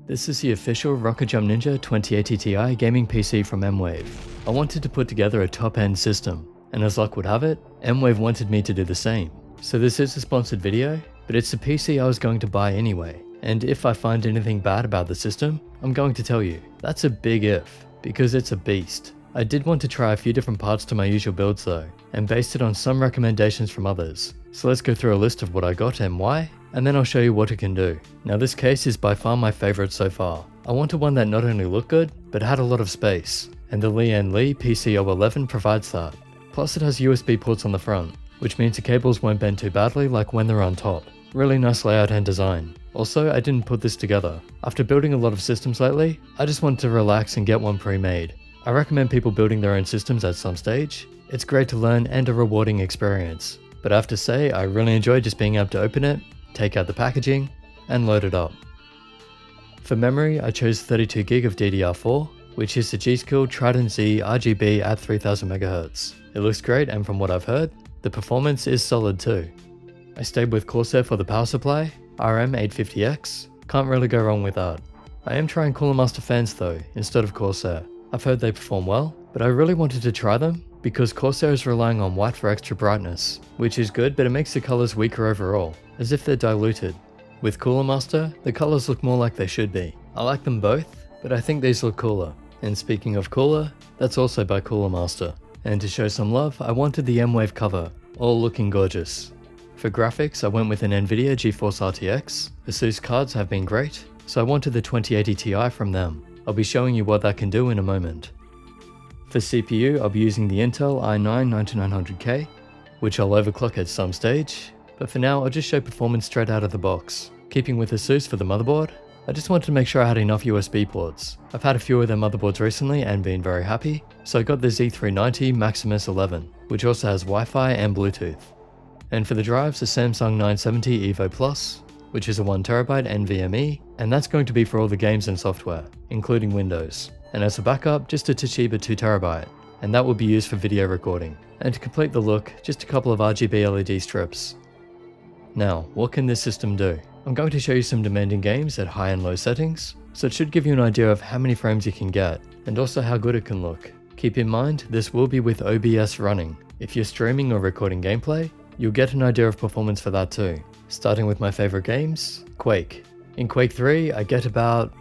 This is the official Rocket Jump Ninja 2080 Ti gaming PC from MWAVE. I wanted to put together a top-end system, and as luck would have it, MWAVE wanted me to do the same. So this is a sponsored video, but it's the PC I was going to buy anyway, and if I find anything bad about the system, I'm going to tell you. That's a big if, because it's a beast. I did want to try a few different parts to my usual builds though, and based it on some recommendations from others. So let's go through a list of what I got and why, and then I'll show you what it can do. Now this case is by far my favorite so far. I wanted one that not only looked good, but had a lot of space, and the Lian PC011 provides that. Plus it has USB ports on the front, which means the cables won't bend too badly like when they're on top. Really nice layout and design. Also, I didn't put this together. After building a lot of systems lately, I just wanted to relax and get one pre-made. I recommend people building their own systems at some stage. It's great to learn and a rewarding experience. But I have to say, I really enjoy just being able to open it, take out the packaging, and load it up. For memory, I chose 32GB of DDR4, which is the G.Skill Trident Z RGB at 3000 MHz. It looks great, and from what I've heard, the performance is solid too. I stayed with Corsair for the power supply, RM850X, can't really go wrong with that. I am trying cooler MasterFans though, instead of Corsair. I've heard they perform well, but I really wanted to try them because Corsair is relying on white for extra brightness, which is good, but it makes the colors weaker overall, as if they're diluted. With Cooler Master, the colors look more like they should be. I like them both, but I think these look cooler. And speaking of cooler, that's also by Cooler Master. And to show some love, I wanted the MWAVE cover, all looking gorgeous. For graphics, I went with an NVIDIA GeForce RTX. ASUS cards have been great, so I wanted the 2080 Ti from them. I'll be showing you what that can do in a moment. For CPU, I'll be using the Intel i9-9900K, which I'll overclock at some stage, but for now I'll just show performance straight out of the box. Keeping with ASUS for the motherboard, I just wanted to make sure I had enough USB ports. I've had a few of their motherboards recently and been very happy, so I got the Z390 MAXIMUS 11, which also has Wi-Fi and Bluetooth. And for the drives, the Samsung 970 EVO Plus, which is a 1TB NVMe, and that's going to be for all the games and software, including Windows. And as a backup, just a Toshiba 2TB, and that will be used for video recording. And to complete the look, just a couple of RGB LED strips. Now, what can this system do? I'm going to show you some demanding games at high and low settings, so it should give you an idea of how many frames you can get, and also how good it can look. Keep in mind, this will be with OBS running. If you're streaming or recording gameplay, you'll get an idea of performance for that too. Starting with my favorite games, Quake. In Quake 3, I get about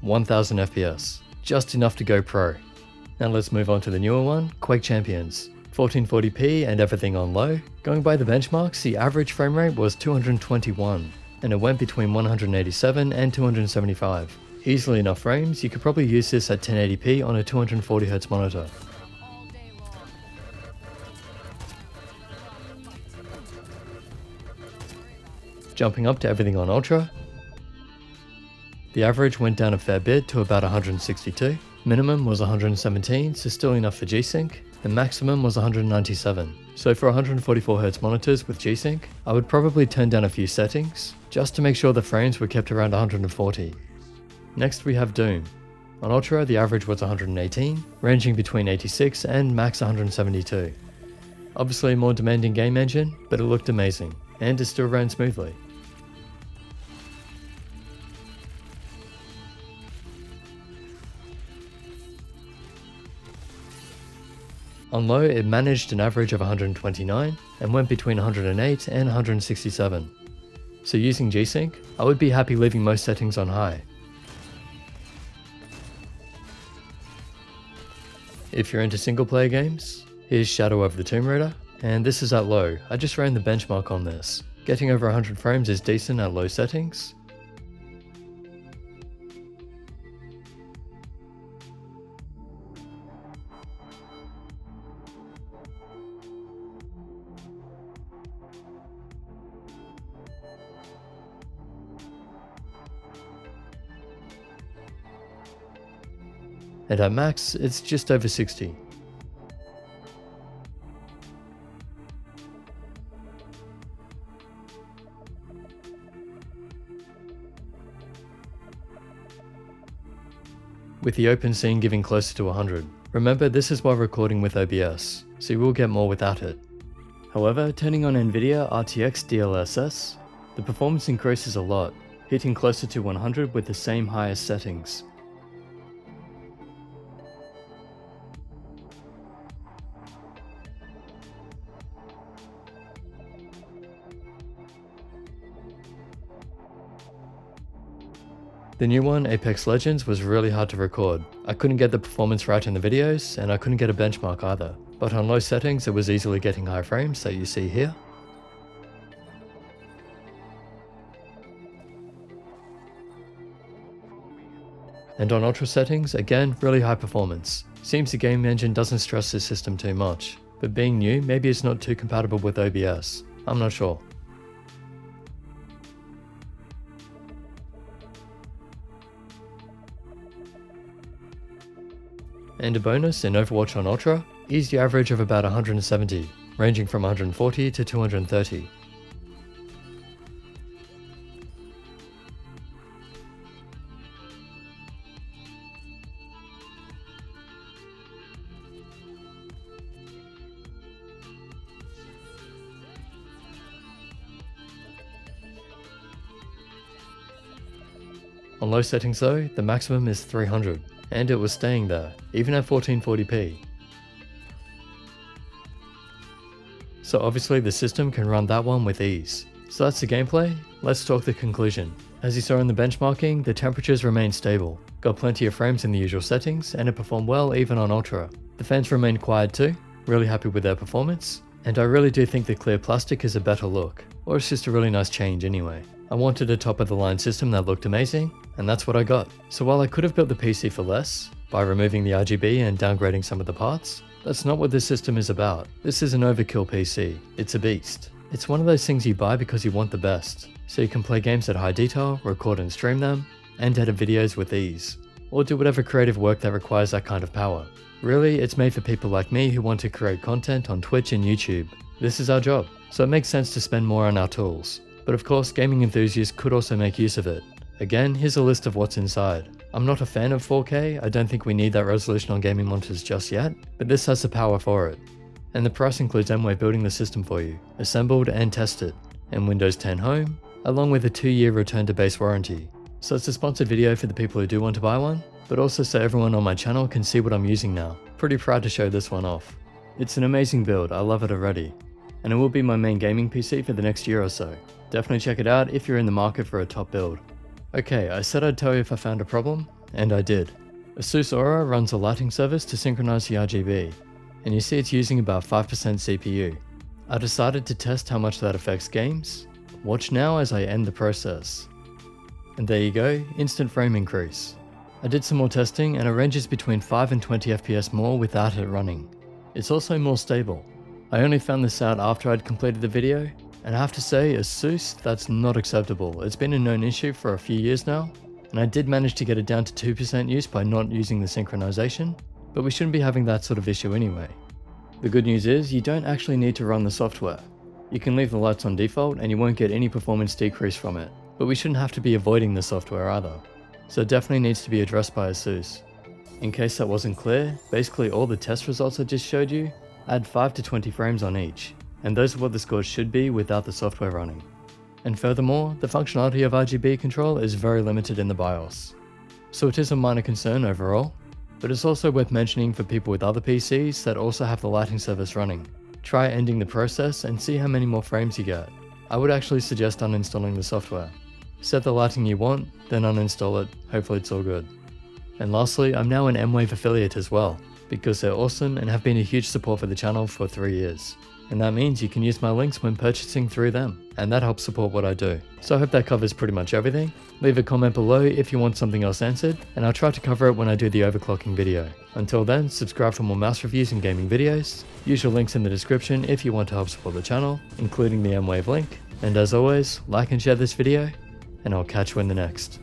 1000 FPS, just enough to go pro. Now let's move on to the newer one, Quake Champions. 1440p and everything on low. Going by the benchmarks, the average frame rate was 221, and it went between 187 and 275. Easily enough frames, you could probably use this at 1080p on a 240Hz monitor. Jumping up to everything on Ultra, the average went down a fair bit to about 162, minimum was 117, so still enough for G-Sync, and maximum was 197. So for 144Hz monitors with G-Sync, I would probably turn down a few settings, just to make sure the frames were kept around 140. Next we have Doom. On Ultra the average was 118, ranging between 86 and max 172. Obviously a more demanding game engine, but it looked amazing, and it still ran smoothly. On low, it managed an average of 129 and went between 108 and 167. So using G-Sync, I would be happy leaving most settings on high. If you're into single player games, here's Shadow of the Tomb Raider, and this is at low. I just ran the benchmark on this. Getting over 100 frames is decent at low settings. And at max, it's just over 60. With the open scene giving closer to 100. Remember, this is while recording with OBS, so you will get more without it. However, turning on NVIDIA RTX DLSS, the performance increases a lot. hitting closer to 100 with the same highest settings. The new one, Apex Legends, was really hard to record. I couldn't get the performance right in the videos, and I couldn't get a benchmark either. But on low settings, it was easily getting high frames that you see here. And on ultra settings, again, really high performance. Seems the game engine doesn't stress this system too much. But being new, maybe it's not too compatible with OBS. I'm not sure. And a bonus, in Overwatch on Ultra, easy average of about 170, ranging from 140 to 230. On low settings though, the maximum is 300. And it was staying there, even at 1440p. So obviously the system can run that one with ease. So that's the gameplay, let's talk the conclusion. As you saw in the benchmarking, the temperatures remained stable, got plenty of frames in the usual settings, and it performed well even on Ultra. The fans remained quiet too, really happy with their performance, and I really do think the clear plastic is a better look, or it's just a really nice change anyway. I wanted a top of the line system that looked amazing, and that's what I got. So while I could have built the PC for less, by removing the RGB and downgrading some of the parts, that's not what this system is about. This is an overkill PC. It's a beast. It's one of those things you buy because you want the best, so you can play games at high detail, record and stream them, and edit videos with ease, or do whatever creative work that requires that kind of power. Really, it's made for people like me who want to create content on Twitch and YouTube. This is our job, so it makes sense to spend more on our tools. But of course, gaming enthusiasts could also make use of it. Again, here's a list of what's inside. I'm not a fan of 4K, I don't think we need that resolution on gaming monitors just yet, but this has the power for it. And the price includes MWAVE building the system for you, assembled and tested, and Windows 10 Home, along with a 2-year return to base warranty. So it's a sponsored video for the people who do want to buy one, but also so everyone on my channel can see what I'm using now. Pretty proud to show this one off. It's an amazing build, I love it already. And it will be my main gaming PC for the next year or so. Definitely check it out if you're in the market for a top build. Okay, I said I'd tell you if I found a problem, and I did. ASUS Aura runs a lighting service to synchronize the RGB, and you see it's using about 5% CPU. I decided to test how much that affects games. Watch now as I end the process. And there you go, instant frame increase. I did some more testing and it ranges between 5 and 20 FPS more without it running. It's also more stable. I only found this out after I'd completed the video, and I have to say, ASUS, that's not acceptable. It's been a known issue for a few years now, and I did manage to get it down to 2% use by not using the synchronization, but we shouldn't be having that sort of issue anyway. The good news is, you don't actually need to run the software. You can leave the lights on default and you won't get any performance decrease from it, but we shouldn't have to be avoiding the software either. So it definitely needs to be addressed by ASUS. In case that wasn't clear, basically all the test results I just showed you add 5 to 20 frames on each, and those are what the scores should be without the software running. And furthermore, the functionality of RGB control is very limited in the BIOS. So it is a minor concern overall, but it's also worth mentioning for people with other PCs that also have the lighting service running. Try ending the process and see how many more frames you get. I would actually suggest uninstalling the software. Set the lighting you want, then uninstall it, hopefully it's all good. And lastly, I'm now an MWAVE affiliate as well, because they're awesome and have been a huge support for the channel for 3 years. And that means you can use my links when purchasing through them, and that helps support what I do. So I hope that covers pretty much everything. Leave a comment below if you want something else answered, and I'll try to cover it when I do the overclocking video. Until then, subscribe for more mouse reviews and gaming videos. Use your links in the description if you want to help support the channel, including the MWAVE link. And as always, like and share this video, and I'll catch you in the next.